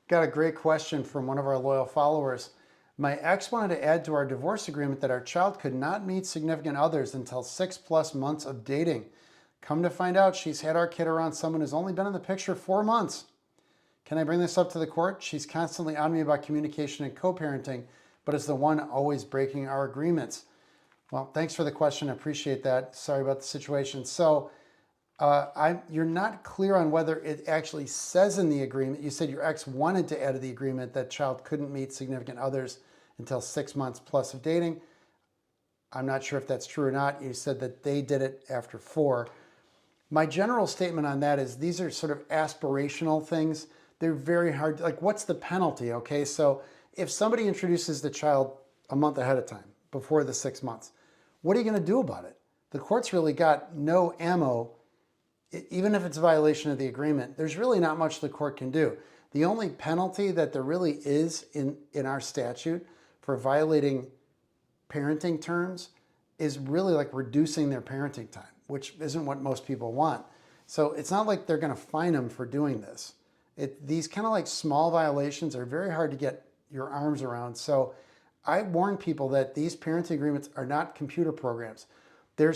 Got a great question from one of our loyal followers. My ex wanted to add to our divorce agreement that our child could not meet significant others until 6+ months of dating. Come to find out, she's had our kid around someone who's only been in the picture 4 months. Can I bring this up to the court? She's constantly on me about communication and co-parenting, but is the one always breaking our agreements. Well, thanks for the question. I appreciate that. Sorry about the situation. So you're not clear on whether it actually says in the agreement. You said your ex wanted to add to the agreement that child couldn't meet significant others until 6 months plus of dating. I'm not sure if that's true or not. You said that they did it after 4. My general statement on that is these are sort of aspirational things. They're very hard. Like, what's the penalty? Okay, so if somebody introduces the child a month ahead of time, before the 6 months, what are you going to do about it? The court's really got no ammo. Even if it's a violation of the agreement, there's really not much the court can do. The only penalty that there really is in our statute for violating parenting terms is really like reducing their parenting time, which isn't what most people want. So it's not like they're going to fine them for doing this. These kind of like small violations are very hard to get your arms around. So I warn people that these parenting agreements are not computer programs. There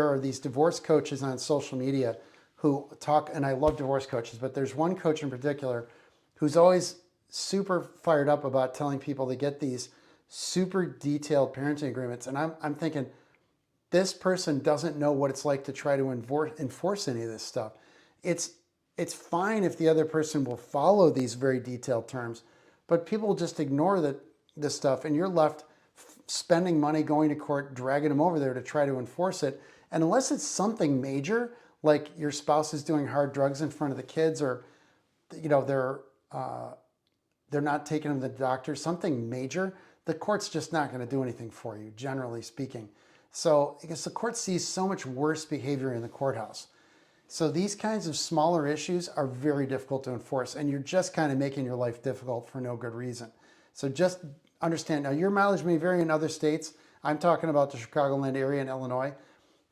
are these divorce coaches on social media who talk, and I love divorce coaches, but there's one coach in particular who's always super fired up about telling people to get these super detailed parenting agreements. And I'm thinking, this person doesn't know what it's like to try to enforce any of this stuff. It's fine if the other person will follow these very detailed terms, but people will just ignore this stuff, and you're left spending money going to court, dragging them over there to try to enforce it. And unless it's something major, like your spouse is doing hard drugs in front of the kids, or they're not taking them to the doctor, something major, the court's just not going to do anything for you, generally speaking. So I guess the court sees so much worse behavior in the courthouse. So these kinds of smaller issues are very difficult to enforce, and you're just kind of making your life difficult for no good reason. So just understand, now your mileage may vary in other states. I'm talking about the Chicagoland area in Illinois.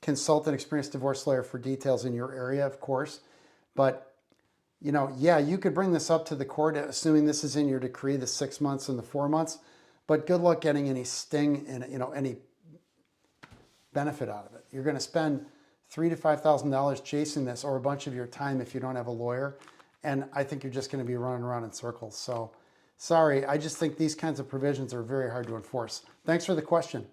Consult an experienced divorce lawyer for details in your area, of course. But, yeah, you could bring this up to the court, assuming this is in your decree, the 6 months and the 4 months. But good luck getting any sting and, any benefit out of it. You're going to spend $3,000 to $5,000 chasing this, or a bunch of your time if you don't have a lawyer. And I think you're just going to be running around in circles. So sorry, I just think these kinds of provisions are very hard to enforce. Thanks for the question.